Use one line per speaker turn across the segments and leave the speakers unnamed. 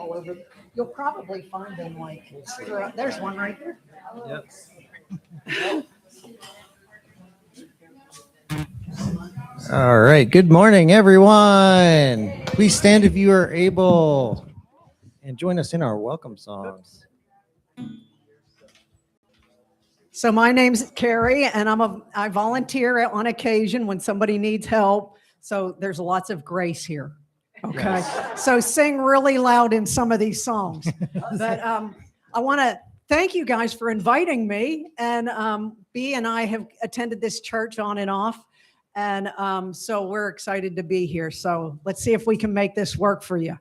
all over. You'll probably find them like throughout. There's one right there.
Yep. All right. Good morning, everyone. Please stand if you are able and join us in our welcome songs.
So my name's Carrie, and I volunteer on occasion when somebody needs help. So there's lots of grace here. Okay. So sing really loud in some of these songs. But I want to thank you guys for inviting me. And B and I have attended this church on and off. And so we're excited to be here. So let's see if we can make this work for you.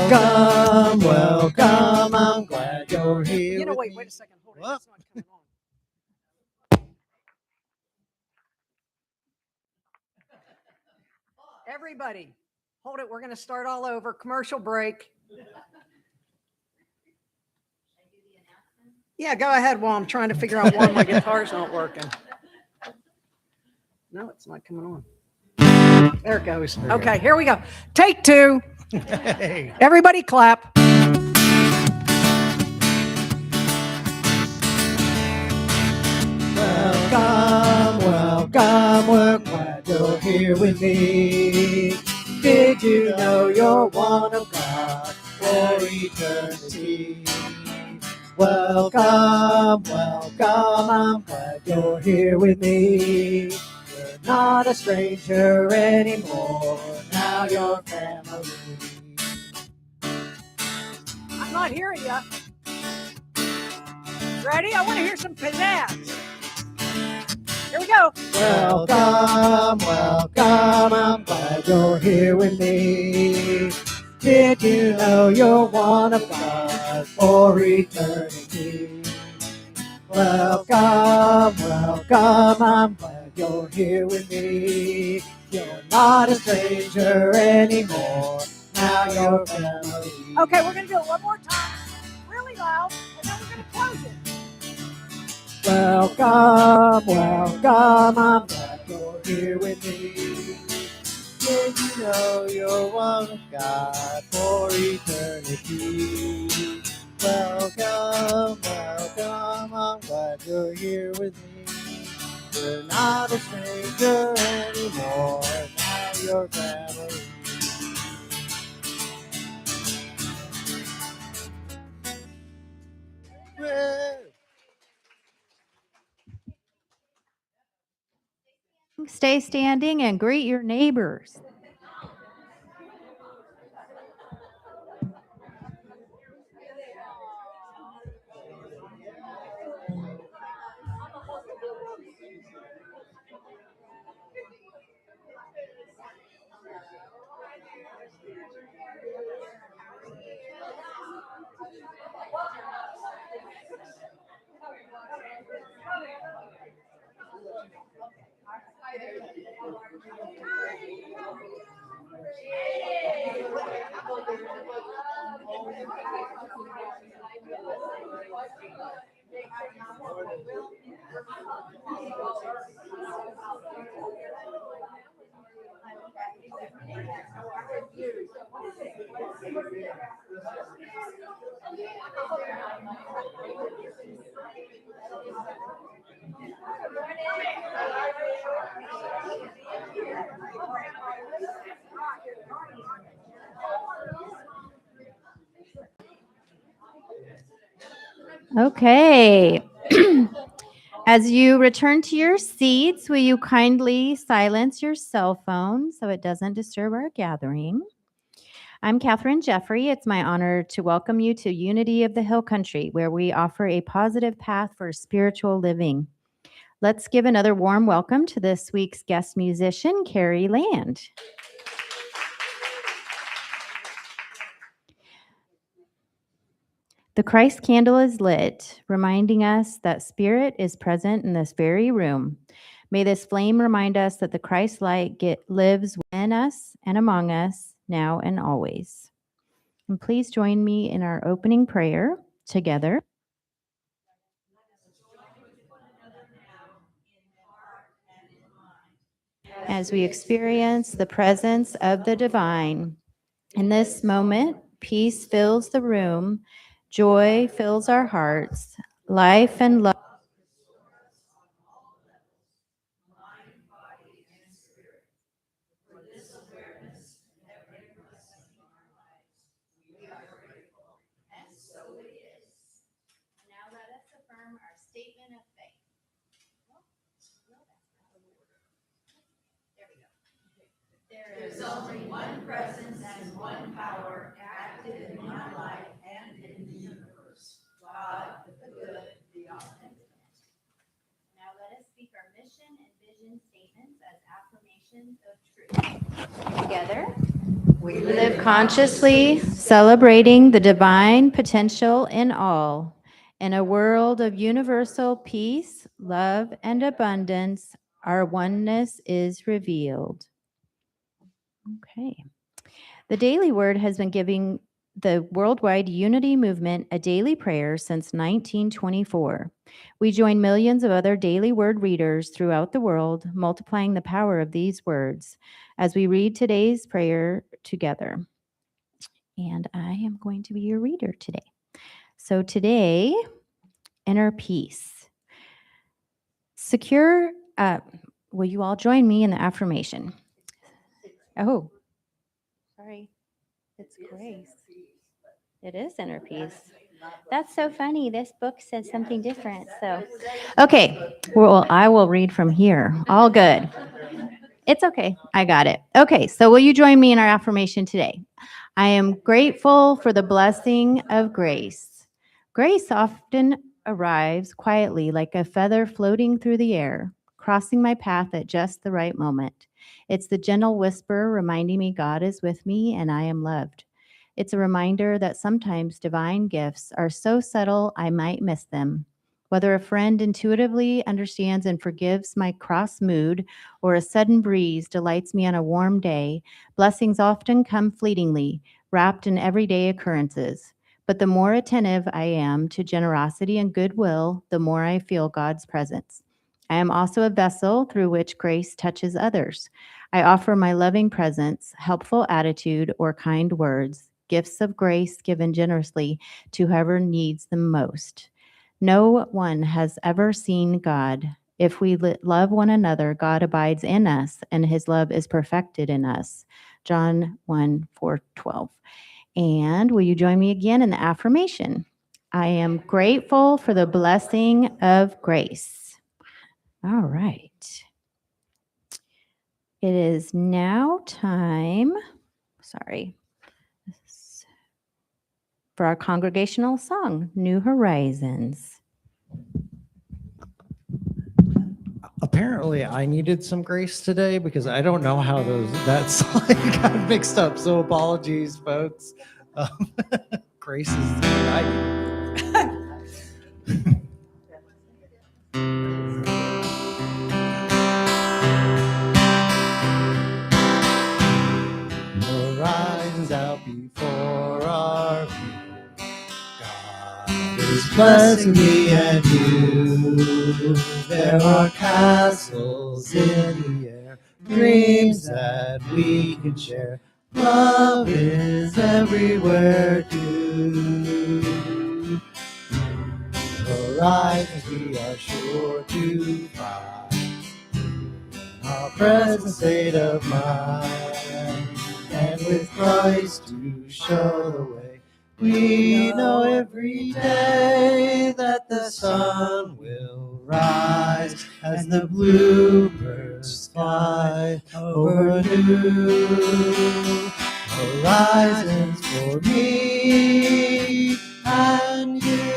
Welcome, welcome. I'm glad you're here.
You know,
with
wait
me.
a second. Hold
What?
on. It's not coming on. Everybody, hold it. We're going to start all over. Commercial break. Yeah, go ahead while I'm trying to figure out why my guitar's not working. No, it's not coming on. There it goes. Okay, here we go. Take two.
Hey.
Everybody clap.
Welcome, welcome. We're glad you're here with me. Did you know you're one of God for eternity? Welcome, welcome. I'm glad you're here with me. You're not a stranger anymore. Now you're family.
I'm not hearing you. Ready? I want to hear some pizzazz. Here we go.
Welcome, welcome. I'm glad you're here with me. Did you know you're one of God for eternity? Welcome, welcome. I'm glad you're here with me. You're not a stranger anymore. Now you're family.
Okay, we're going to do it one more time. Really loud, and then we're going to close it.
Welcome, welcome. I'm glad you're here with me. Did you know you're one of God for eternity? Welcome, welcome. I'm glad you're here with me. You're not a stranger anymore. Now you're family.
Stay standing and greet your neighbors. Okay. As you return to your seats, will you kindly silence your cell phone so it doesn't disturb our gathering? I'm Catherine Jeffrey. It's my honor to welcome you to Unity of the Hill Country, where we offer a positive path for spiritual living. Let's give another warm welcome to this week's guest musician, Carrie Land. The Christ candle is lit, reminding us that Spirit is present in this very room. May this flame remind us that the Christ light lives within us and among us, now and always. And please join me in our opening prayer together. as we experience the presence of the divine. In this moment, peace fills the room, joy fills our hearts, life and love. Now let us affirm our statement of faith. There we go. There is only one presence and one power active in my life and in the universe. God, the good, the omnipotent. Now let us speak our mission and vision statements as affirmations of truth. Together, we live consciously, celebrating the divine potential in all. In a world of universal peace, love, and abundance, our oneness is revealed. Okay. The Daily Word has been giving the worldwide unity movement a daily prayer since 1924. We join millions of other Daily Word readers throughout the world, multiplying the power of these words as we read today's prayer together. And I am going to be your reader today. So today, inner peace. Secure, will you all join me in the affirmation? Oh, sorry. It's grace. It is inner peace. That's so funny. This book says something different. So, okay. Well, I will read from here. All good. It's okay. I got it. Okay. So, will you join me in our affirmation today? I am grateful for the blessing of grace. Grace often arrives quietly like a feather floating through the air, crossing my path at just the right moment. It's the gentle whisper reminding me God is with me and I am loved. It's a reminder that sometimes divine gifts are so subtle I might miss them. Whether a friend intuitively understands and forgives my cross mood, or a sudden breeze delights me on a warm day, blessings often come fleetingly, wrapped in everyday occurrences. But the more attentive I am to generosity and goodwill, the more I feel God's presence. I am also a vessel through which grace touches others. I offer my loving presence, helpful attitude, or kind words, gifts of grace given generously to whoever needs them most. No one has ever seen God. If we love one another, God abides in us, and his love is perfected in us. John 1:4-12. And will you join me again in the affirmation? I am grateful for the blessing of grace. All right. It is now time, for our congregational song, New Horizons.
Apparently, I needed some grace today because I don't know how that song got mixed up. So apologies, folks. Grace is what I need. Horizons out before our view. God is blessing me and you. There are castles in the air, dreams that we can share. Love is everywhere too. Horizons we are sure to find. Our present state of mind, and with Christ to show the way, we know every day that the sun will rise as the bluebirds fly over new horizons for me and you.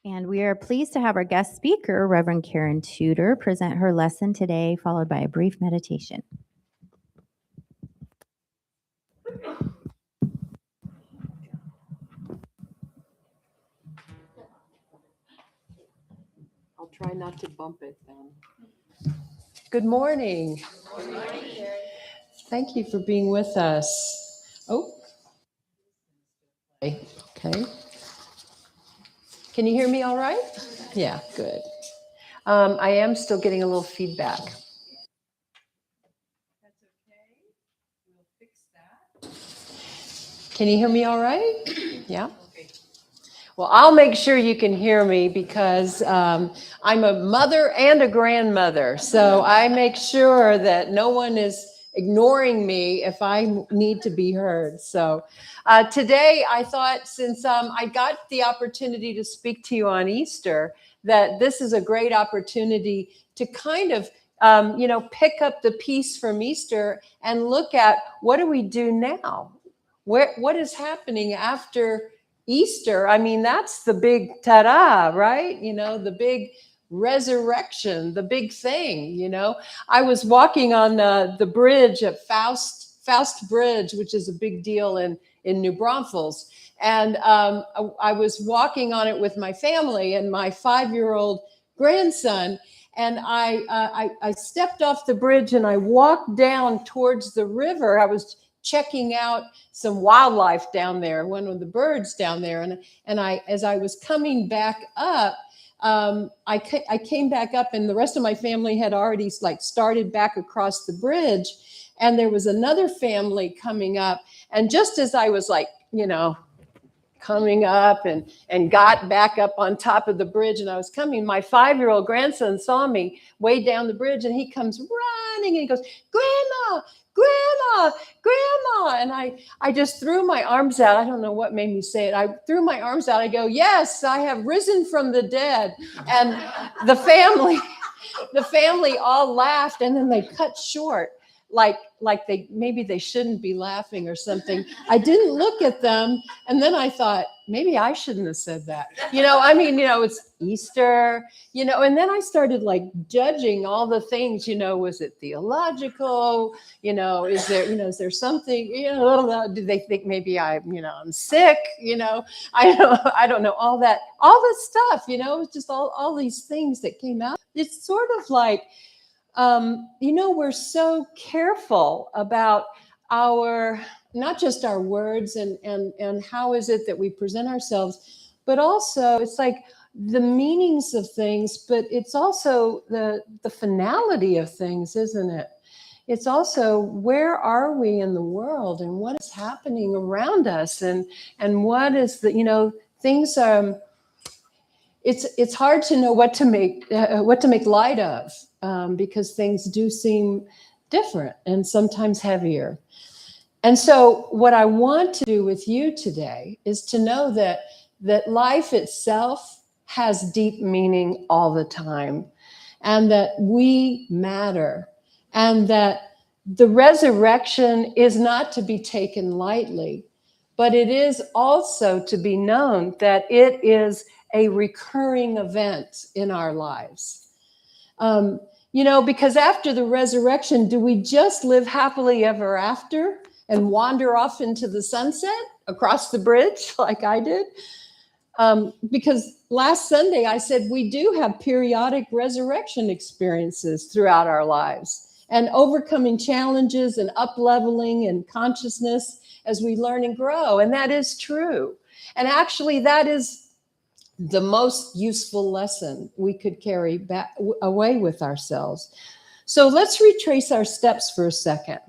And we are pleased to have our guest speaker, Reverend Karen Tudor, present her lesson today, followed by a brief meditation.
I'll try not to bump it then. Good morning. Thank you for being with us. Oh, okay. Can you hear me all right? Yeah, good. I am still getting a little feedback. That's okay. We'll fix that. Can you hear me all right? Yeah? Okay. Well, I'll make sure you can hear me because I'm a mother and a grandmother. So I make sure that no one is ignoring me if I need to be heard. So today I thought, since I got the opportunity to speak to you on Easter, that this is a great opportunity to kind of pick up the piece from Easter and look at, what do we do now? What is happening after Easter? I mean, that's the big ta-da, right? The big resurrection, the big thing. I was walking on the bridge at Faust Bridge, which is a big deal in New Braunfels. And I was walking on it with my family and my 5-year-old grandson. And I stepped off the bridge and I walked down towards the river. I was checking out some wildlife down there, one of the birds down there. And as I was coming back up, I came back up, and the rest of my family had already started back across the bridge. And there was another family coming up. And just as I was coming up and got back up on top of the bridge, and I was coming, my 5-year-old grandson saw me way down the bridge, and he comes running and he goes, "Grandma, Grandma, Grandma." And I just threw my arms out. I don't know what made me say it. I threw my arms out. I go, "Yes, I have risen from the dead." And the family all laughed, and then they cut short. Like maybe they shouldn't be laughing or something. I didn't look at them. And then I thought, maybe I shouldn't have said that. It's Easter, and then I started judging all the things, was it theological? Is there something, do they think maybe I'm sick? I don't know, all this stuff, just all these things that came out. It's sort of like, we're so careful about not just our words and how is it that we present ourselves, but also it's like the meanings of things, but it's also the finality of things, isn't it? It's also, where are we in the world, and what is happening around us, and what is things. It's hard to know what to make light of, because things do seem different and sometimes heavier. And so what I want to do with you today is to know that life itself has deep meaning all the time, and that we matter, and that the resurrection is not to be taken lightly, but it is also to be known that it is a recurring event in our lives. Because after the resurrection, do we just live happily ever after and wander off into the sunset across the bridge like I did? Because last Sunday I said we do have periodic resurrection experiences throughout our lives, and overcoming challenges and up-leveling in consciousness as we learn and grow. And that is true. And actually, that is the most useful lesson we could carry back away with ourselves. So let's retrace our steps for a second.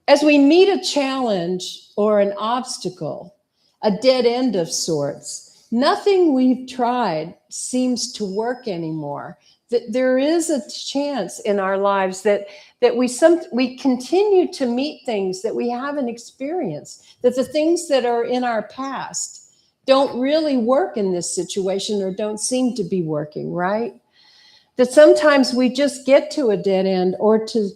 As we meet a challenge or an obstacle, a dead end of sorts, nothing we've tried seems to work anymore. That there is a chance in our lives that we continue to meet things that we haven't experienced, that the things that are in our past don't really work in this situation, or don't seem to be working, right? That sometimes we just get to a dead end, or to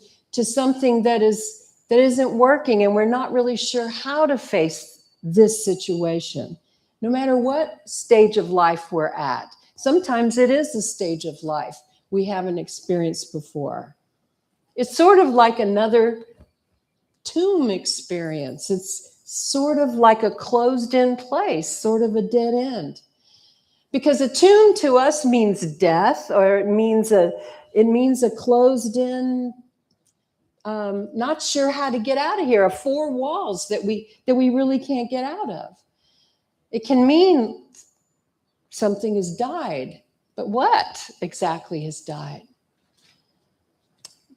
something that isn't working, and we're not really sure how to face this situation, no matter what stage of life we're at. Sometimes it is a stage of life we haven't experienced before. It's sort of like another tomb experience. It's sort of like a closed-in place, sort of a dead end. Because a tomb to us means death, or it means a closed-in not sure how to get out of here, of four walls that we really can't get out of. It can mean something has died, but what exactly has died?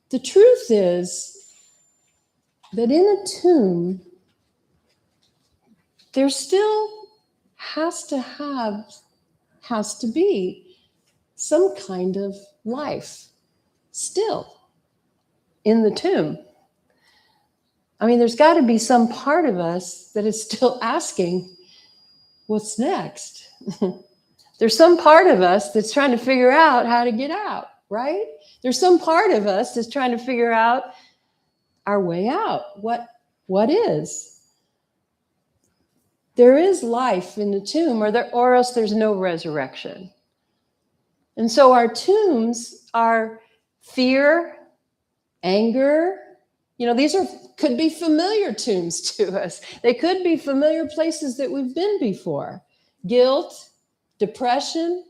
The truth is that in a tomb, there still has to be some kind of life still in the tomb. I mean, there's got to be some part of us that is still asking, what's next? There's some part of us that's trying to figure out how to get out, right? There's some part of us that's trying to figure out our way out. What is? There is life in the tomb, or else there's no resurrection. And so our tombs are fear, anger. These could be familiar tombs to us. They could be familiar places that we've been before. Guilt, depression,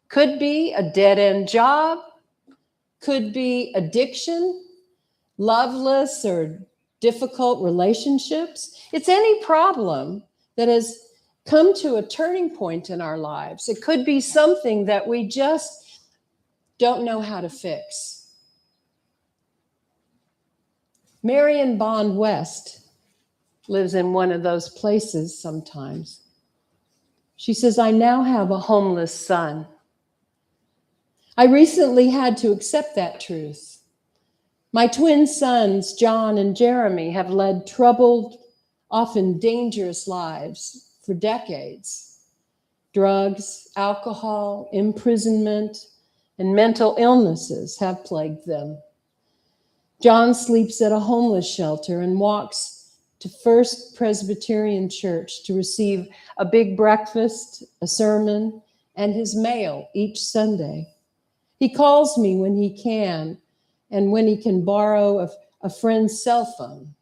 could be a dead-end job, could be addiction, loveless or difficult relationships. It's any problem that has come to a turning point in our lives. It could be something that we just don't know how to fix. Marion Bond West lives in one of those places sometimes. She says, I now have a homeless son. I recently had to accept that truth. My twin sons, John and Jeremy, have led troubled, often dangerous lives for decades. Drugs, alcohol, imprisonment, and mental illnesses have plagued them. John sleeps at a homeless shelter and walks to First Presbyterian Church to receive a big breakfast, a sermon, and his mail each Sunday. He calls me when he can and when he can borrow a friend's cell phone.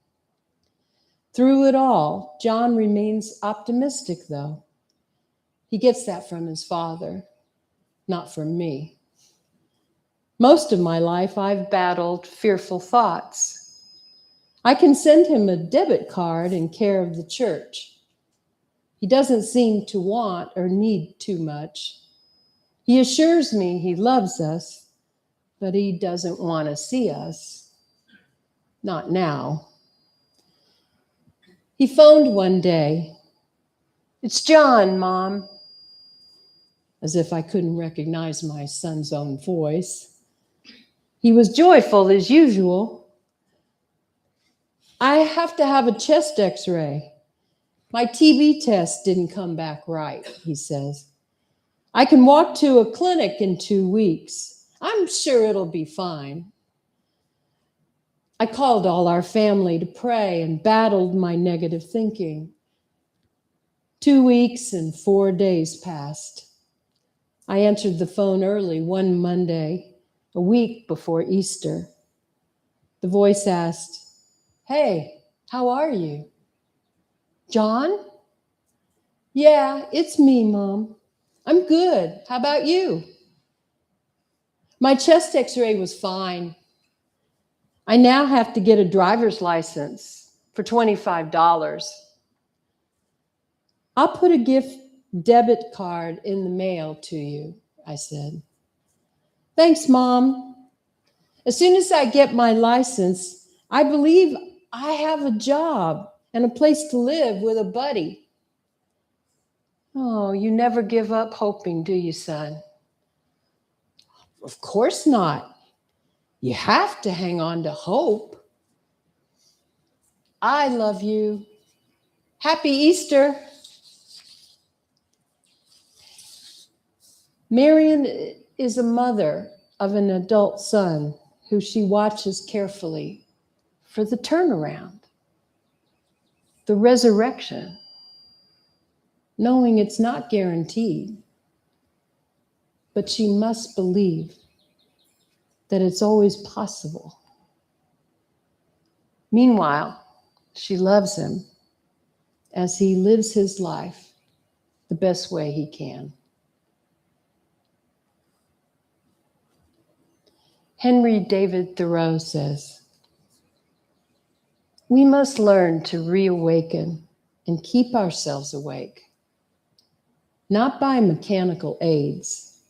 Through it all, John remains optimistic, though. He gets that from his father, not from me. Most of my life, I've battled fearful thoughts. I can send him a debit card in care of the church. He doesn't seem to want or need too much. He assures me he loves us, but he doesn't want to see us. Not now. He phoned one day. It's John, Mom. As if I couldn't recognize my son's own voice. He was joyful as usual. I have to have a chest x-ray. My TB test didn't come back right, he says. I can walk to a clinic in 2 weeks. I'm sure it'll be fine. I called all our family to pray and battled my negative thinking. 2 weeks and 4 days passed. I answered the phone early one Monday, a week before Easter. The voice asked, "Hey, how are you?" "John?" "Yeah, it's me, Mom. I'm good. How about you?" My chest x-ray was fine. I now have to get a driver's license for $25. I'll put a gift debit card in the mail to you, I said. Thanks, Mom. As soon as I get my license, I believe I have a job and a place to live with a buddy. Oh, you never give up hoping, do you, son? Of course not. You have to hang on to hope. I love you. Happy Easter. Marion is a mother of an adult son who she watches carefully for the turnaround, the resurrection, knowing it's not guaranteed, but she must believe that it's always possible. Meanwhile, she loves him as he lives his life the best way he can. Henry David Thoreau says, We must learn to reawaken and keep ourselves awake, not by mechanical aids,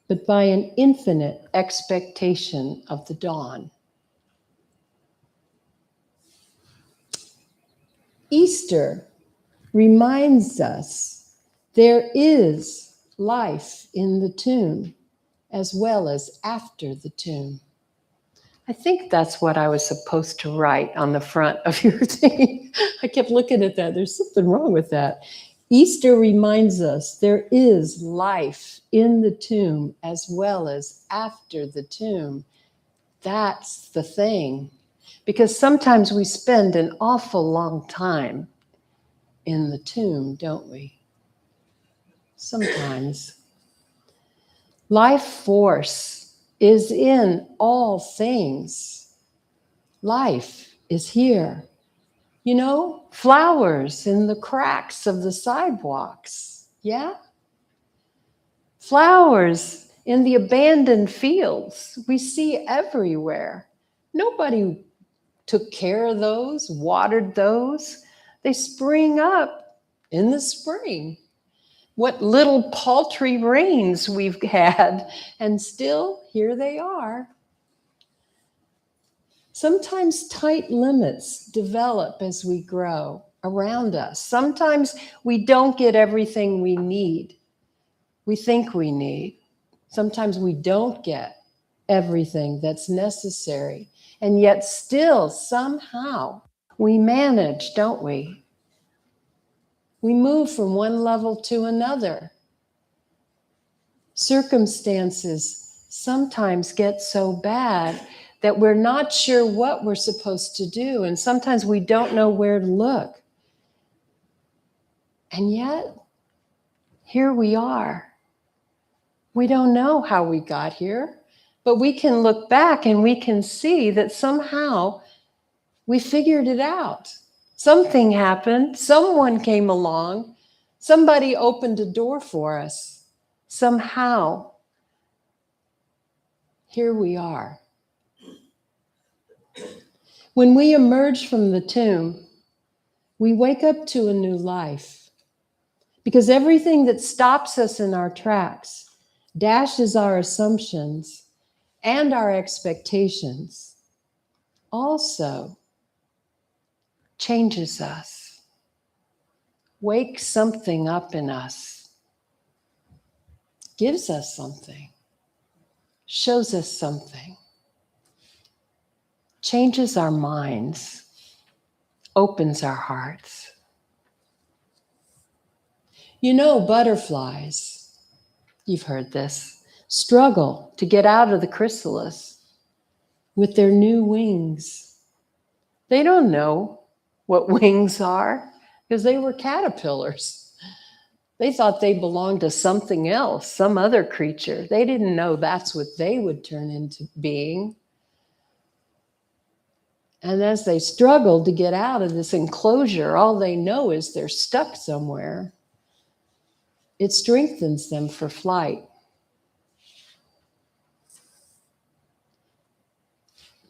but by an infinite expectation of the dawn. Easter reminds us there is life in the tomb as well as after the tomb. I think that's what I was supposed to write on the front of your thing. I kept looking at that. There's something wrong with that. Easter reminds us there is life in the tomb as well as after the tomb. That's the thing. Because sometimes we spend an awful long time in the tomb, don't we? Sometimes. Life force is in all things. Life is here. You know, flowers in the cracks of the sidewalks. Yeah? Flowers in the abandoned fields we see everywhere. Nobody took care of those, watered those. They spring up in the spring. What little paltry rains we've had, and still here they are. Sometimes tight limits develop as we grow around us. Sometimes we don't get everything we need, we think we need. Sometimes we don't get everything that's necessary. And yet still, somehow, we manage, don't we? We move from one level to another. Circumstances sometimes get so bad that we're not sure what we're supposed to do, and sometimes we don't know where to look. And yet, here we are. We don't know how we got here, but we can look back and we can see that somehow we figured it out. Something happened, someone came along, somebody opened a door for us. Somehow, here we are. When we emerge from the tomb, we wake up to a new life, because everything that stops us in our tracks, dashes our assumptions and our expectations, also changes us, wakes something up in us, gives us something, shows us something, changes our minds, opens our hearts. You know, butterflies, you've heard this, struggle to get out of the chrysalis with their new wings. They don't know what wings are because they were caterpillars. They thought they belonged to something else, some other creature. They didn't know that's what they would turn into being. And as they struggle to get out of this enclosure, all they know is they're stuck somewhere. It strengthens them for flight.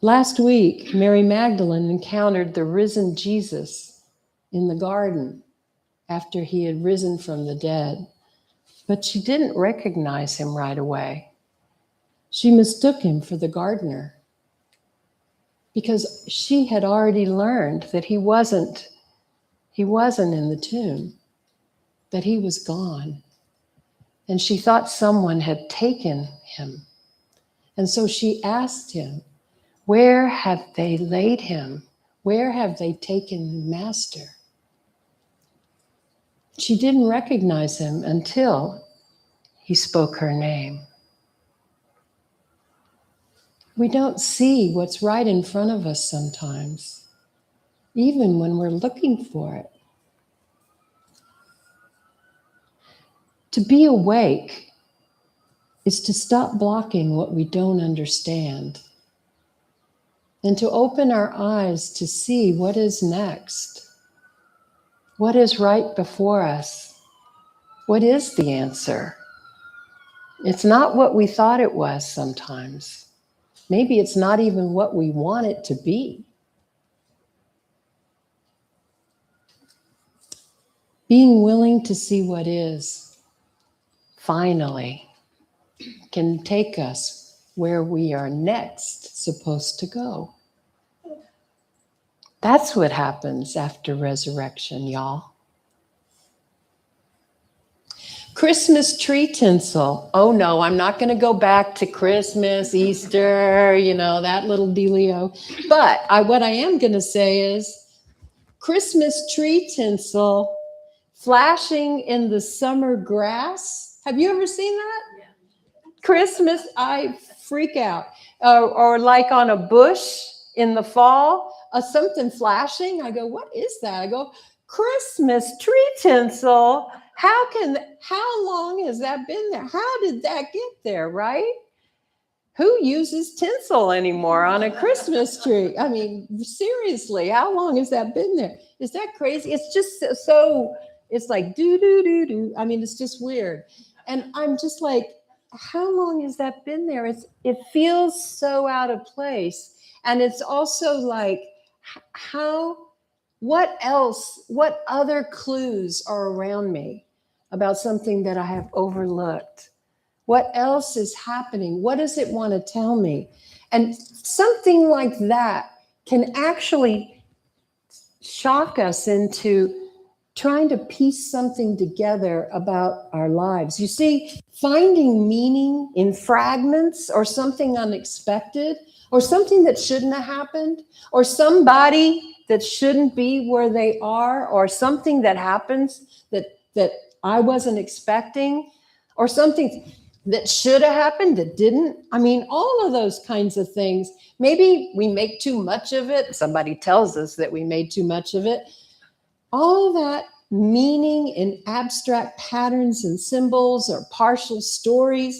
Last week, Mary Magdalene encountered the risen Jesus in the garden after he had risen from the dead, but she didn't recognize him right away. She mistook him for the gardener because she had already learned that he wasn't in the tomb, that he was gone. And she thought someone had taken him. And so she asked him, "Where have they laid him? Where have they taken Master?" She didn't recognize him until he spoke her name. We don't see what's right in front of us sometimes, even when we're looking for it. To be awake is to stop blocking what we don't understand and to open our eyes to see what is next, what is right before us, what is the answer. It's not what we thought it was sometimes. Maybe it's not even what we want it to be. being willing to see what is, finally, can take us where we are next supposed to go. That's what happens after resurrection, y'all. Christmas tree tinsel. Oh no, I'm not going to go back to Christmas, Easter, that little dealio. But what I am going to say is Christmas tree tinsel flashing in the summer grass. Have you ever seen that? Yeah. Christmas, I freak out. Or like on a bush in the fall, something flashing. I go, what is that? I go, Christmas tree tinsel. How long has that been there? How did that get there, right? Who uses tinsel anymore on a Christmas tree? I mean, seriously, how long has that been there? Is that crazy? It's just so, it's like do. I mean, it's just weird. And I'm just like, how long has that been there? It feels so out of place. And it's also like, what other clues are around me about something that I have overlooked? What else is happening? What does it want to tell me? And something like that can actually shock us into trying to piece something together about our lives. You see, finding meaning in fragments or something unexpected or something that shouldn't have happened or somebody that shouldn't be where they are or something that happens that I wasn't expecting or something that should have happened that didn't. I mean, all of those kinds of things. Maybe we make too much of it. Somebody tells us that we made too much of it. All of that meaning in abstract patterns and symbols or partial stories.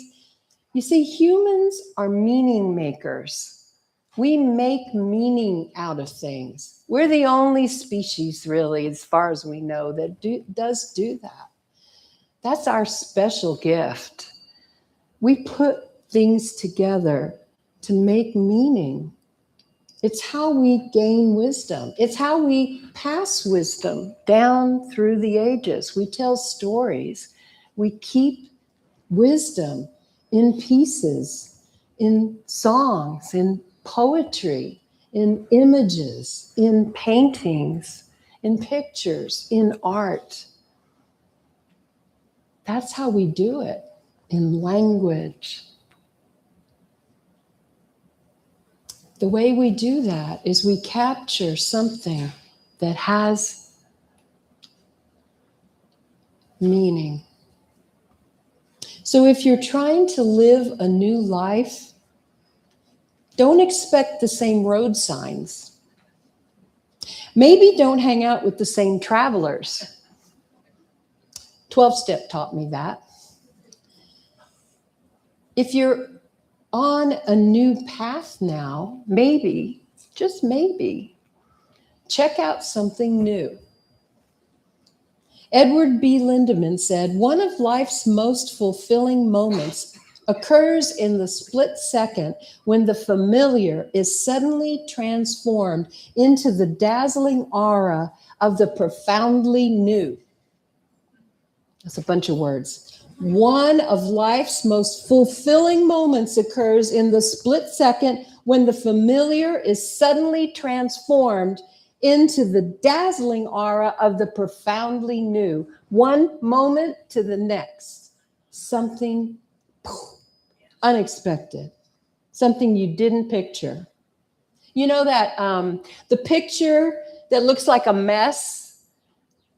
You see, humans are meaning makers. We make meaning out of things. We're the only species, really, as far as we know, that does do that. That's our special gift. We put things together to make meaning. It's how we gain wisdom. It's how we pass wisdom down through the ages. We tell stories. We keep wisdom in pieces, in songs, in poetry, in images, in paintings, in pictures, in art. That's how we do it, in language. The way we do that is we capture something that has meaning. So if you're trying to live a new life, don't expect the same road signs. Maybe don't hang out with the same travelers. 12-step taught me that. If you're on a new path now, maybe, just maybe, check out something new. Edward B. Lindemann said, one of life's most fulfilling moments occurs in the split second when the familiar is suddenly transformed into the dazzling aura of the profoundly new. That's a bunch of words. One of life's most fulfilling moments occurs in the split second when the familiar is suddenly transformed into the dazzling aura of the profoundly new. One moment to the next. Something unexpected. Something you didn't picture. You know that the picture that looks like a mess,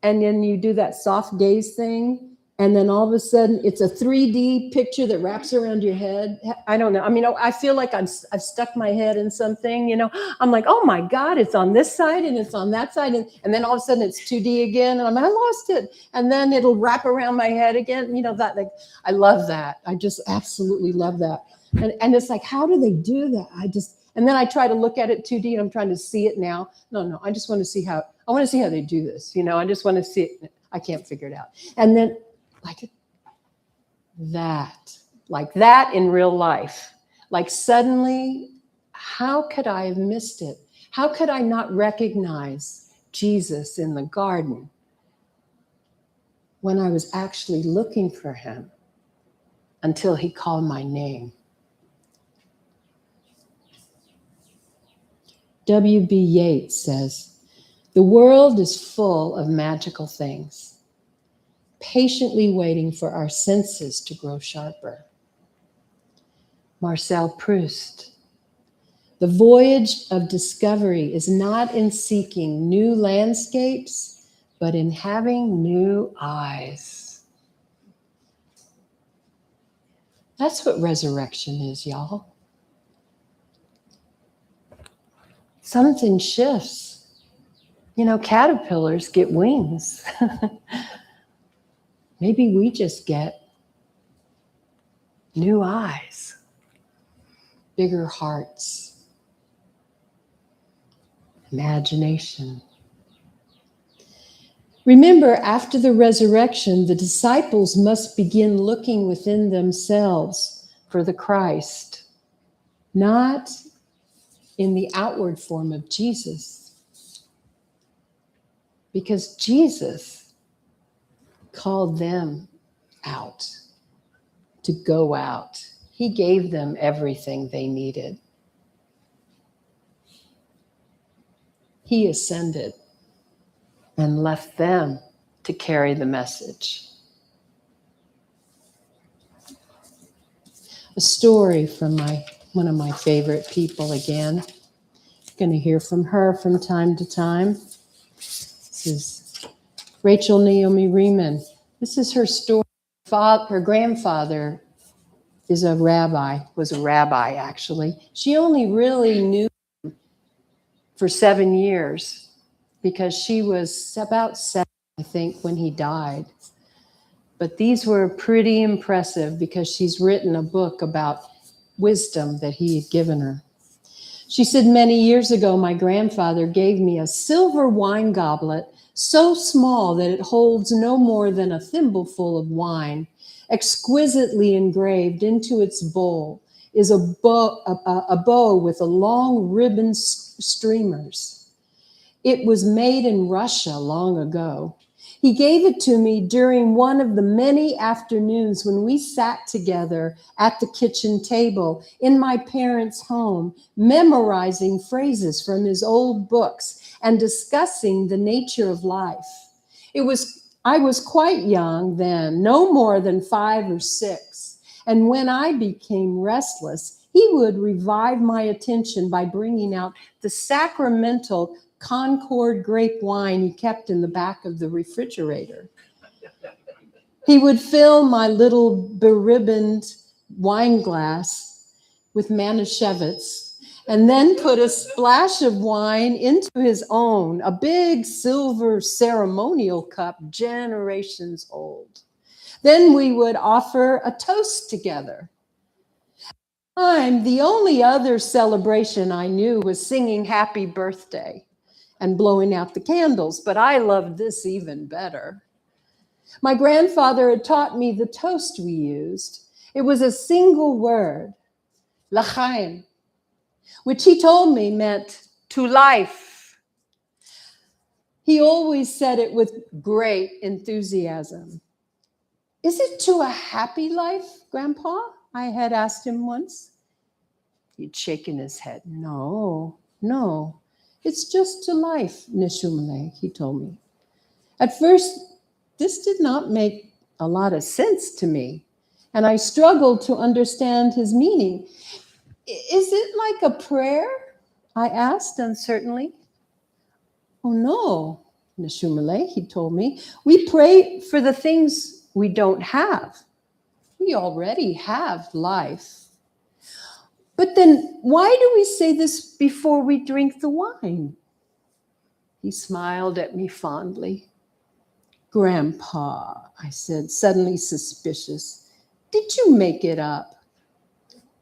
and then you do that soft gaze thing, and then all of a sudden it's a 3D picture that wraps around your head. I don't know. I mean, I feel like I've stuck my head in something, I'm like, oh my God, it's on this side and it's on that side. And then all of a sudden it's 2D again. And I lost it. And then it'll wrap around my head again. That, like, I love that. I just absolutely love that. And it's like, how do they do that? And then I try to look at it 2D and I'm trying to see it now. No, I just want to see how they do this. I just want to see it. I can't figure it out. And then like that in real life, like suddenly, how could I have missed it? How could I not recognize Jesus in the garden? when I was actually looking for him until he called my name. W.B. Yeats says, "The world is full of magical things, patiently waiting for our senses to grow sharper." Marcel Proust, "The voyage of discovery is not in seeking new landscapes, but in having new eyes." That's what resurrection is, y'all. Something shifts. You know, caterpillars get wings. Maybe we just get new eyes, bigger hearts, imagination. Remember, after the resurrection, the disciples must begin looking within themselves for the Christ, not in the outward form of Jesus, because Jesus called them out to go out. He gave them everything they needed. He ascended and left them to carry the message. A story from one of my favorite people again. Going to hear from her from time to time. This is Rachel Naomi Riemann. This is her story. Her grandfather was a rabbi actually. She only really knew him for 7 years because she was about 7, I think, when he died. But these were pretty impressive because she's written a book about wisdom that he had given her. She said, "Many years ago, my grandfather gave me a silver wine goblet so small that it holds no more than a thimbleful of wine. Exquisitely engraved into its bowl is a bow with a long ribbon streamers. It was made in Russia long ago. He gave it to me during one of the many afternoons when we sat together at the kitchen table in my parents' home, memorizing phrases from his old books and discussing the nature of life. I was quite young then, no more than 5 or 6. And when I became restless, he would revive my attention by bringing out the sacramental Concord grape wine he kept in the back of the refrigerator. He would fill my little beribboned wine glass with Manischewitz and then put a splash of wine into his own, a big silver ceremonial cup generations old. Then we would offer a toast together. The only other celebration I knew was singing happy birthday and blowing out the candles, but I loved this even better. My grandfather had taught me the toast we used. It was a single word, l'chaim, which he told me meant to life. He always said it with great enthusiasm. "Is it to a happy life, Grandpa?" I had asked him once. He'd shaken his head. No, it's just to life, Neshumale, he told me. At first, this did not make a lot of sense to me, and I struggled to understand his meaning. "Is it like a prayer?" I asked uncertainly. "Oh no, Neshumale," he told me. "We pray for the things we don't have. We already have life. But then why do we say this before we drink the wine?" He smiled at me fondly. "Grandpa," I said, suddenly suspicious, "did you make it up?"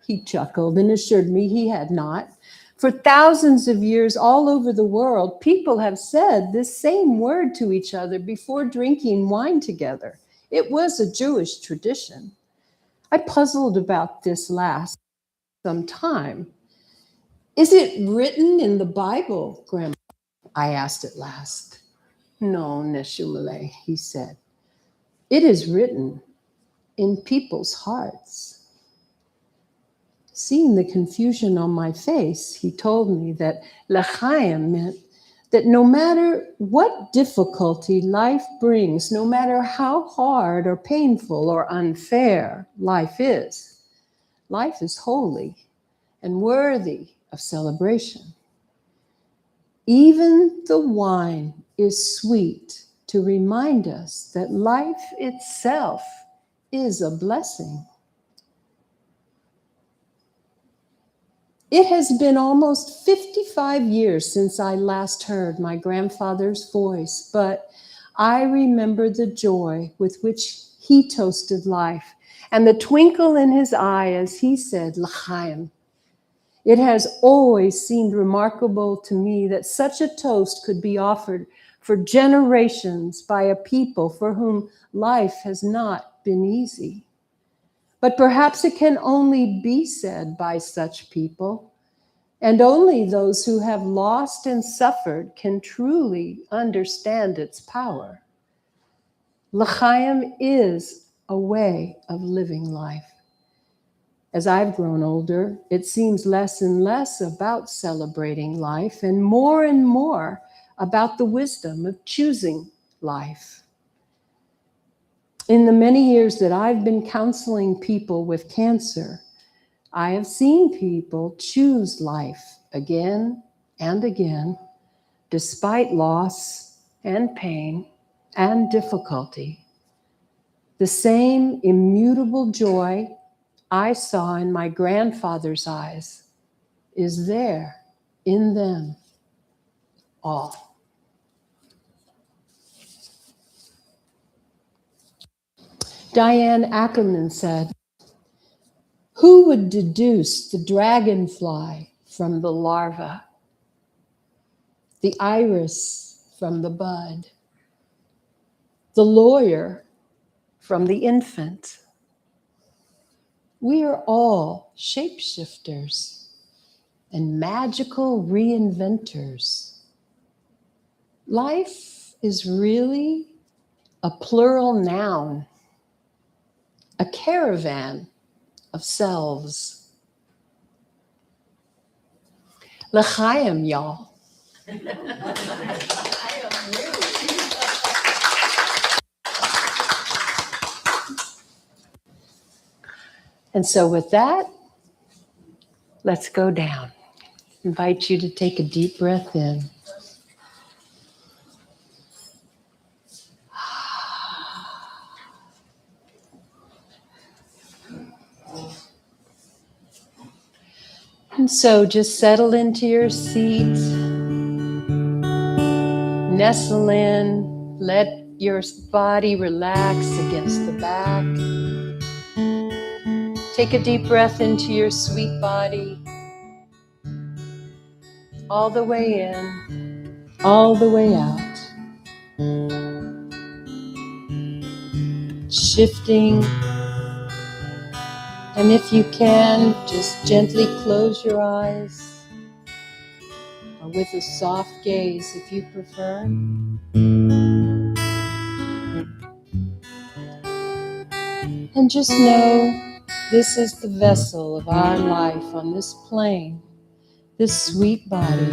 He chuckled and assured me he had not. For thousands of years all over the world, people have said this same word to each other before drinking wine together. It was a Jewish tradition. I puzzled about this last some time. "Is it written in the Bible, Grandpa?" I asked at last. "No, Neshumale," he said. It is written in people's hearts. Seeing the confusion on my face, he told me that l'chaim meant that no matter what difficulty life brings, no matter how hard or painful or unfair life is holy and worthy of celebration. Even the wine is sweet to remind us that life itself is a blessing. It has been almost 55 years since I last heard my grandfather's voice, but I remember the joy with which he toasted life and the twinkle in his eye as he said, l'chaim. It has always seemed remarkable to me that such a toast could be offered for generations by a people for whom life has not been easy. But perhaps it can only be said by such people, and only those who have lost and suffered can truly understand its power. L'chaim is a way of living life. As I've grown older, it seems less and less about celebrating life and more about the wisdom of choosing life. In the many years that I've been counseling people with cancer, I have seen people choose life again and again, despite loss and pain and difficulty. The same immutable joy I saw in my grandfather's eyes is there in them all. Diane Ackerman said, "Who would deduce the dragonfly from the larva, the iris from the bud, the lawyer from the infant? We are all shapeshifters and magical reinventors. Life is really a plural noun, a caravan of selves. L'chaim, y'all." And so with that, let's go down. Invite you to take a deep breath in. And so just settle into your seat, nestle in, let your body relax against the back. Take a deep breath into your sweet body, all the way in, all the way out. Shifting, and if you can, just gently close your eyes, or with a soft gaze if you prefer. And just know this is the vessel of our life on this plane, this sweet body.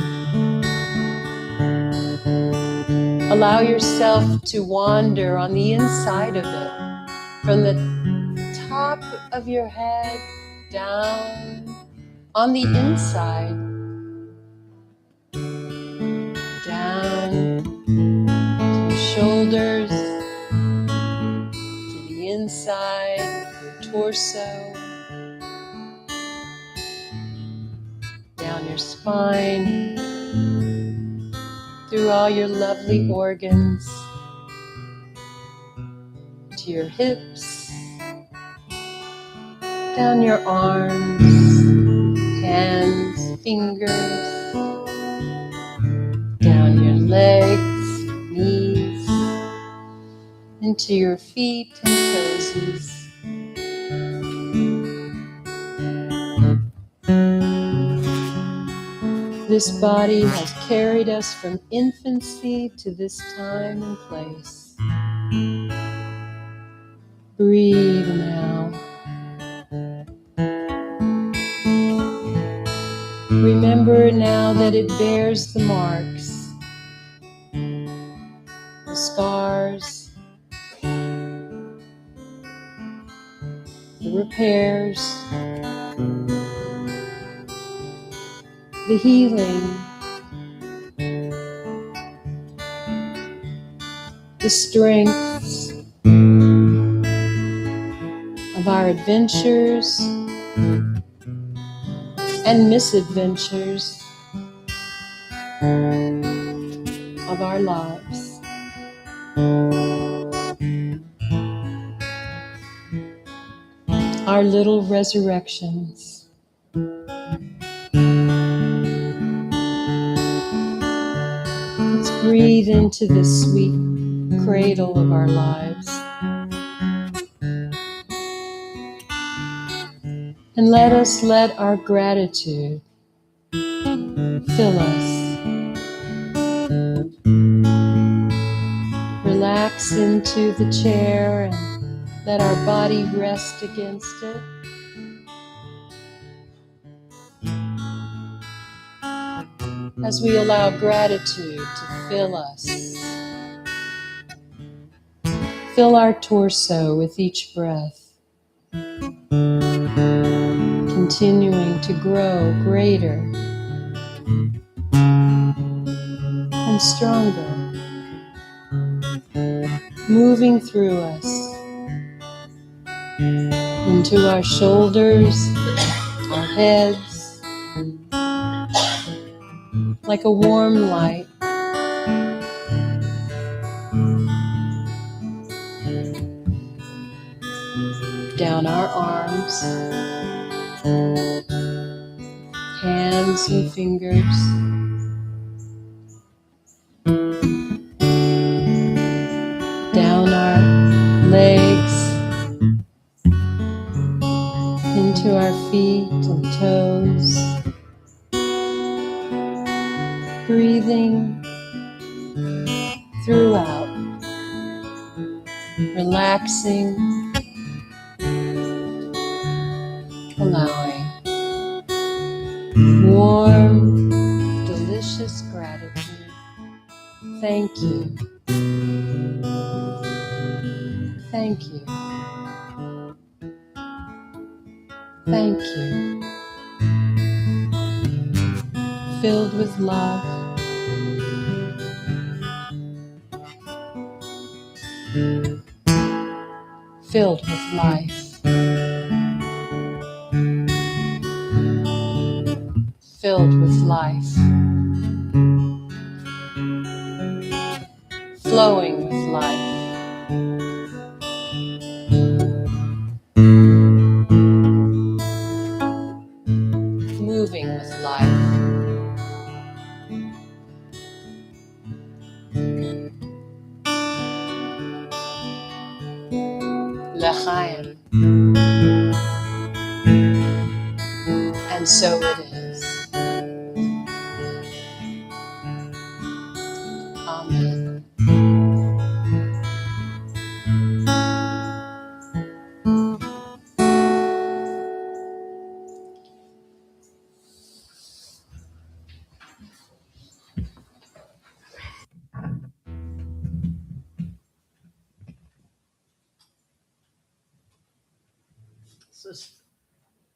Allow yourself to wander on the inside of it, from the top of your head down on the inside, down to your shoulders, to the inside of your torso, down your spine, through all your lovely organs, to your hips, down your arms, hands, fingers, down your legs, knees, into your feet and toesies. This body has carried us from infancy to this time and place. Breathe now. Remember now that it bears the marks, the scars, the repairs, the healing, the strengths of our adventures and misadventures of our lives. Our little resurrections. Let's breathe into this sweet cradle of our lives. And let us let our gratitude fill us. Relax into the chair and let our body rest against it. As we allow gratitude to fill us. Fill our torso with each breath. Continuing to grow greater and stronger. Moving through us into our shoulders, our heads, like a warm light. Down our arms, hands and fingers. Down our legs, into our feet and toes. Breathing throughout, relaxing, allowing warm, delicious gratitude. Thank you. Thank you. Thank you. Filled with love. Filled with life. Filled with life. Flowing with life. Moving with life. L'chaim. And so it is. Amen.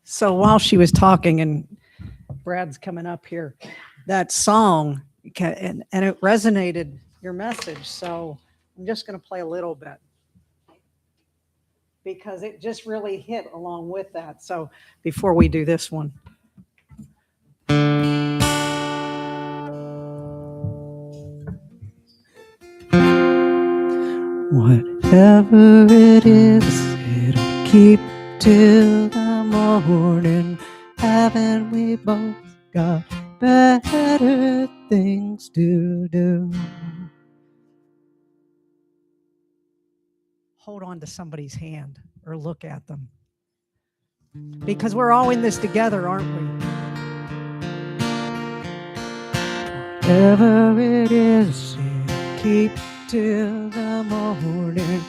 So while she was talking and Brad's coming up here, that song, and it resonated your message. So I'm just going to play a little bit because it just really hit along with that. So before we do this one. Whatever it is, it'll keep till the morning. Haven't we both got better things to do? Hold on to somebody's hand or look at them. Because we're all in this together, aren't we? Whatever it is, it'll keep till the morning.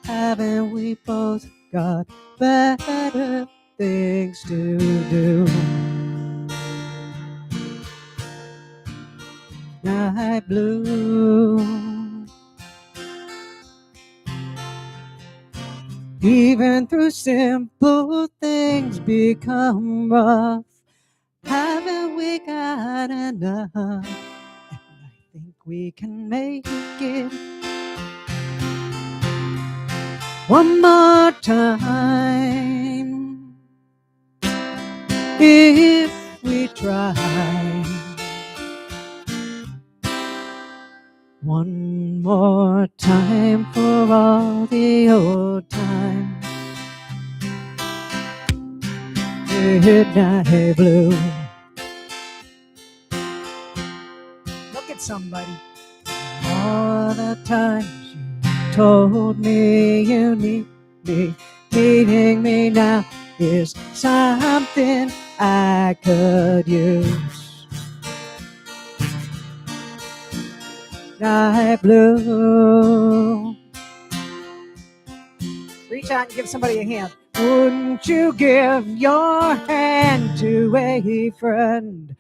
haven't we both got better things to do? Night blue. Even through simple things become rough. Haven't we got enough? And I think we can make it one more time if we try. One more time for all the old times. Midnight blue. Look at somebody. All the times you told me you need me, needing me now is something I could use. Night blue. Reach out and give somebody a hand. Wouldn't you give your hand to a friend?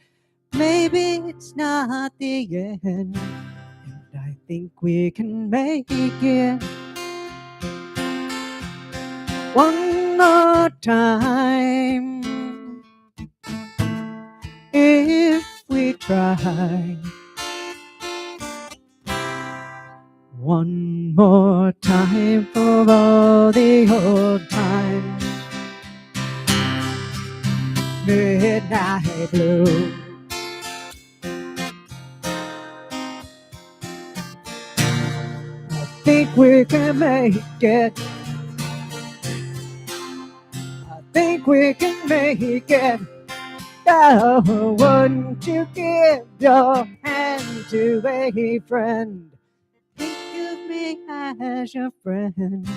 Maybe it's not the end, and I think we can make it one more time if we try. One more time for all the old times. Midnight blue. I think we can make it. I think we can make it. Oh, wouldn't you give your hand to a friend? Think of me as your friend, and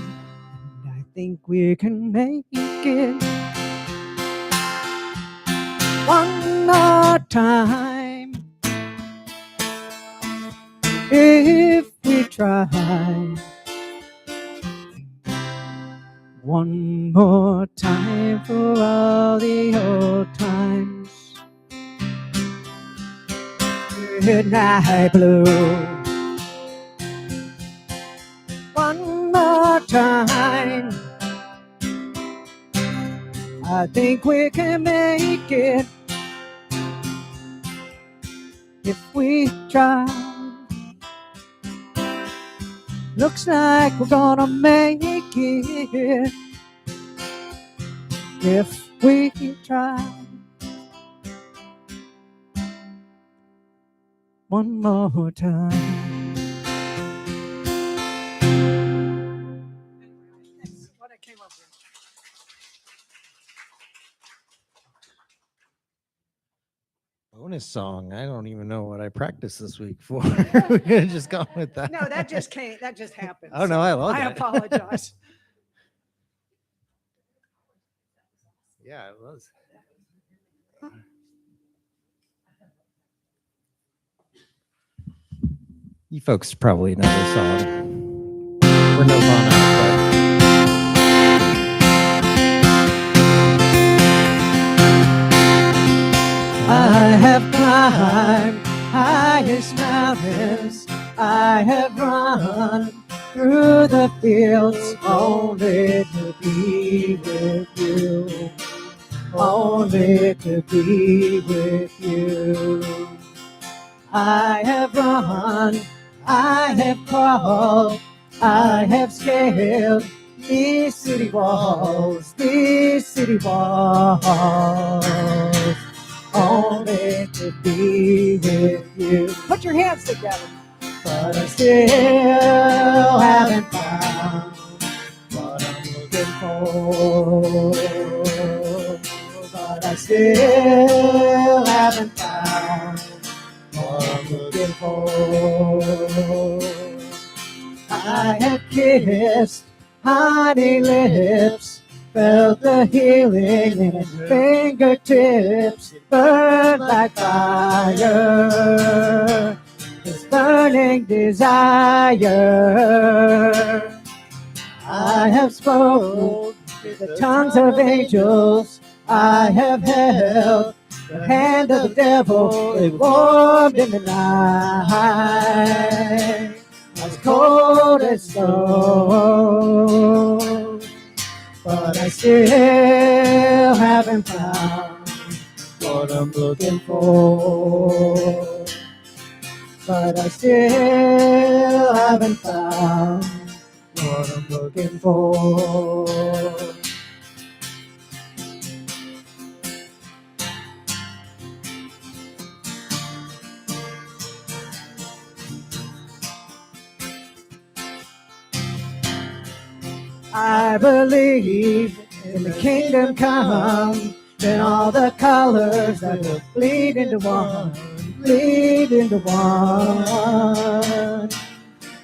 I think we can make it one more time if we try. One more time for all the old times. Midnight blue. One more time. I think we can make it if we try. Looks like we're gonna make it if we try. One more time. What I came up with. Bonus song. I don't even know what I practiced this week for. We could have just gone with that.
No, that just came. That just happened.
Oh no, I love
I
it.
apologize.
Yeah, it was. You folks probably know this song. We're Nirvana, I have climbed highest mountains. I have run through the fields only to be with you. Only to be with you. I have run, I have crawled, I have scaled these city walls, only to be with you. Put your hands together. But I still haven't found what I'm looking for. But I still haven't found what I'm looking for. I have kissed honey lips, felt the healing in fingertips, burn like fire, this burning desire. I I have spoken with the tongues of angels. I have held the hand of the devil. It warmed in the night, as cold as snow. But I still haven't found what I'm looking for. But I still haven't found what I'm looking for. I believe in the kingdom come, and all the colors that will bleed into one, bleed into one.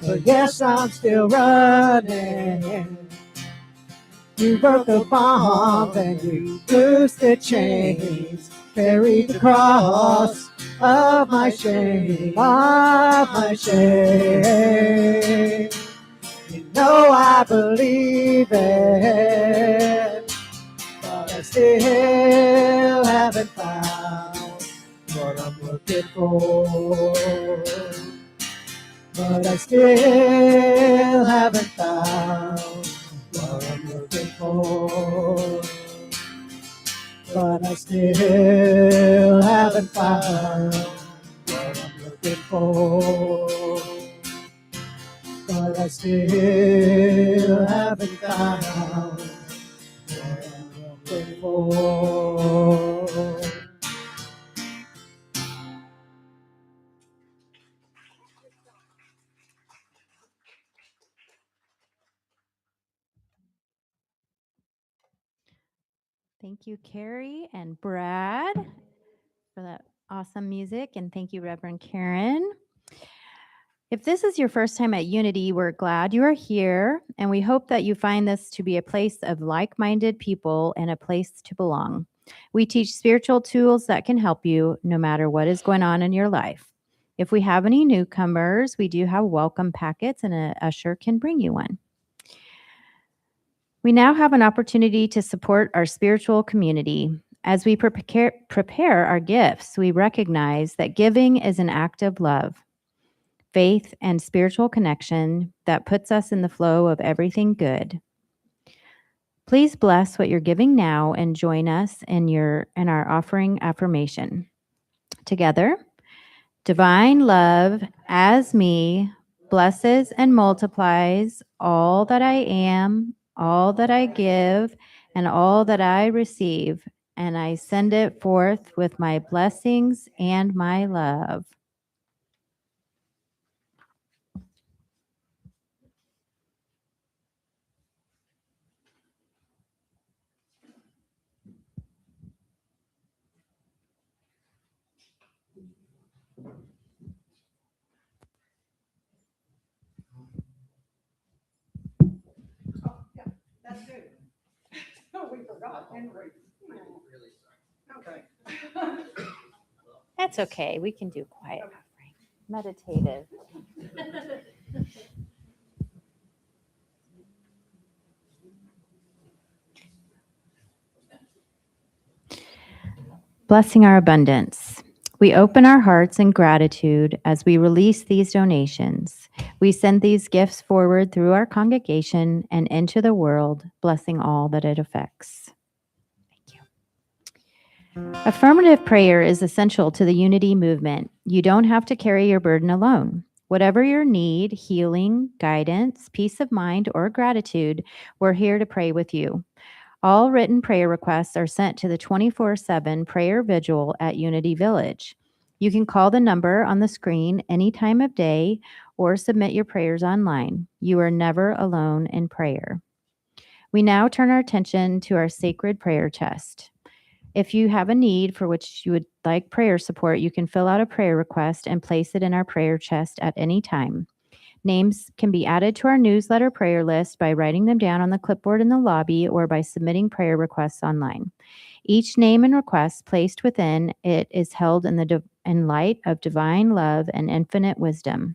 But yes, I'm still running. You broke the bonds and you loosed the chains, carried the cross of my shame, of my shame. You know I believe it, but I still haven't found what I'm looking for. But I still haven't found what I'm looking for. But I still haven't found what I'm looking for. But I still haven't found what I'm looking for.
Thank you, Carrie and Brad, for that awesome music. And thank you, Reverend Karen. If this is your first time at Unity, we're glad you are here. And we hope that you find this to be a place of like-minded people and a place to belong. We teach spiritual tools that can help you no matter what is going on in your life. If we have any newcomers, we do have welcome packets, and an usher can bring you one. We now have an opportunity to support our spiritual community. As we prepare our gifts, we recognize that giving is an act of love, faith, and spiritual connection that puts us in the flow of everything good. Please bless what you're giving now and join us in our offering affirmation. Together, divine love as me blesses and multiplies all that I am, all that I give, and all that I receive, and I send it forth with my blessings and my love.
That's good. Oh, we forgot, Henry. Okay.
That's okay. We can do quiet offering. Meditative. Blessing our abundance. We open our hearts in gratitude as we release these donations. We send these gifts forward through our congregation and into the world, blessing all that it affects. Thank you. Affirmative prayer is essential to the Unity movement. You don't have to carry your burden alone. Whatever your need, healing, guidance, peace of mind, or gratitude, we're here to pray with you. All written prayer requests are sent to the 24/7 prayer vigil at Unity Village. You can call the number on the screen any time of day or submit your prayers online. You are never alone in prayer. We now turn our attention to our sacred prayer chest. If you have a need for which you would like prayer support, you can fill out a prayer request and place it in our prayer chest at any time. Names can be added to our newsletter prayer list by writing them down on the clipboard in the lobby or by submitting prayer requests online. Each name and request placed within it is held in light of divine love and infinite wisdom.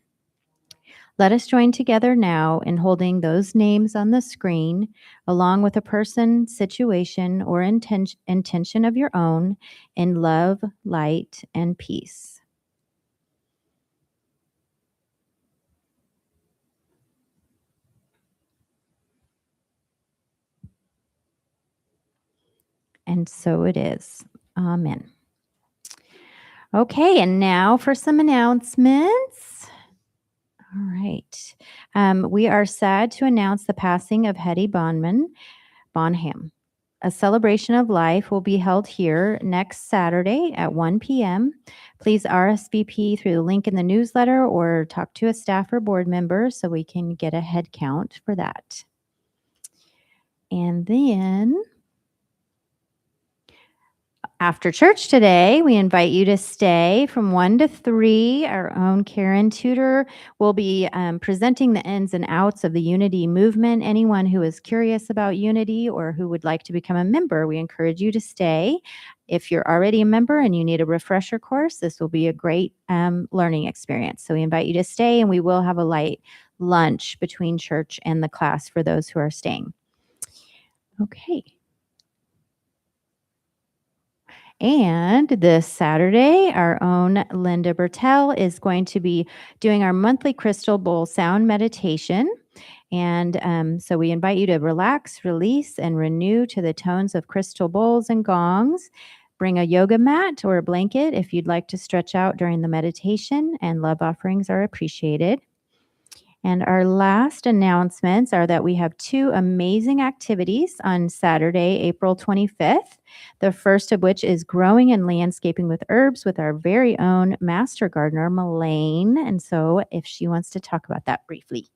Let us join together now in holding those names on the screen, along with a person, situation, or intention of your own, in love, light, and peace. And so it is. Amen. Okay, and now for some announcements. All right. We are sad to announce the passing of Hetty Bonham. A celebration of life will be held here next Saturday at 1 p.m. Please RSVP through the link in the newsletter or talk to a staff or board member so we can get a head count for that. And then after church today, we invite you to stay from 1 to 3. Our own Karen Tudor will be presenting the ins and outs of the Unity movement. Anyone who is curious about Unity or who would like to become a member, we encourage you to stay. If you're already a member and you need a refresher course, this will be a great learning experience. So we invite you to stay, and we will have a light lunch between church and the class for those who are staying. Okay. And this Saturday, our own Linda Bertel is going to be doing our monthly crystal bowl sound meditation. And so we invite you to relax, release, and renew to the tones of crystal bowls and gongs. Bring a yoga mat or a blanket if you'd like to stretch out during the meditation, and love offerings are appreciated. And our last announcements are that we have 2 amazing activities on Saturday, April 25th. The first of which is growing and landscaping with herbs with our very own master gardener, Melaine. And so if she wants to talk about that briefly.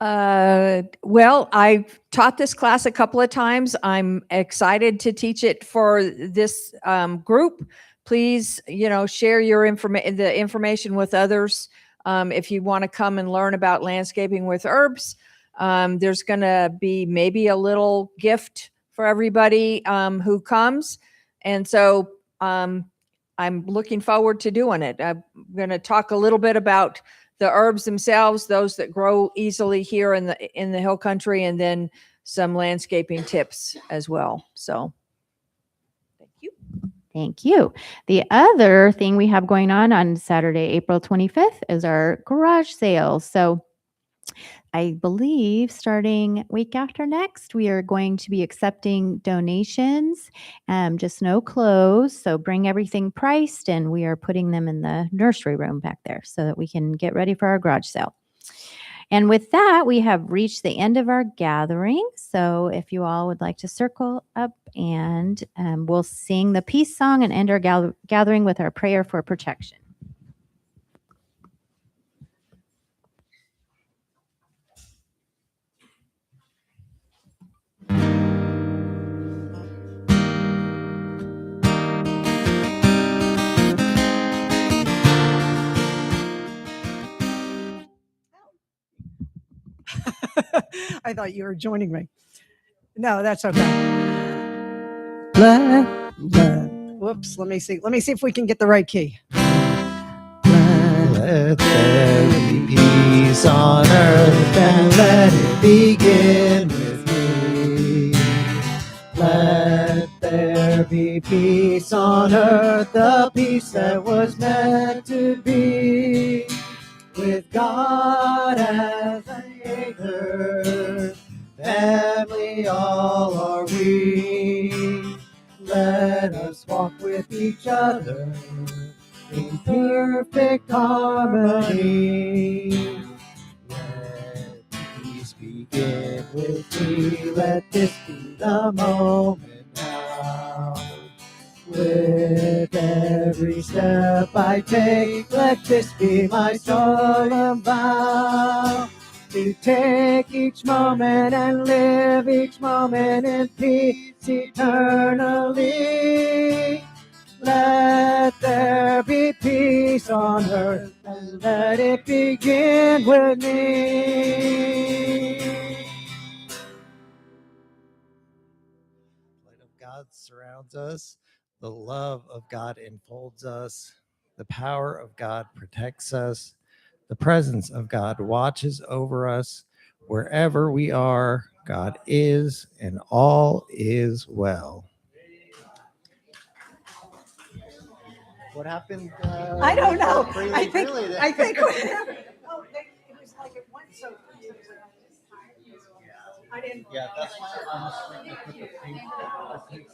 Well, I've taught this class a couple of times. I'm excited to teach it for this group. Please, share your the information with others. If you want to come and learn about landscaping with herbs, there's going to be maybe a little gift for everybody who comes. And so I'm looking forward to doing it. I'm going to talk a little bit about the herbs themselves, those that grow easily here in the hill country, and then some landscaping tips as well. So thank you.
Thank you. The other thing we have going on Saturday, April 25th is our garage sale. So I believe starting week after next, we are going to be accepting donations, just no clothes. So bring everything priced, and we are putting them in the nursery room back there so that we can get ready for our garage sale. And with that, we have reached the end of our gathering. So if you all would like to circle up, and we'll sing the peace song and end our gathering with our prayer for protection.
I thought you were joining me. No, that's okay. Whoops, let me see. Let me see if we can get the right key.
Let there be peace on earth, and let it begin with me. Let there be peace on earth, the peace that was meant to be. With God as a anchor, family all are we. Let us walk with each other in perfect harmony. Let peace begin with me. Let this be the moment now. With every step I take, let this be my solemn vow. To take each moment and live each moment in peace eternally. Let there be peace on earth, and let it begin with me. The light of God surrounds us. The love of God enfolds us. The power of God protects us. The presence of God watches over us. Wherever we are, God is, and all is well. What happened?
I don't know.
Freely,
I think,
freely there.
I think. Oh, it was like it went so. I didn't.
Yeah, that's why I'm just going to put the pink.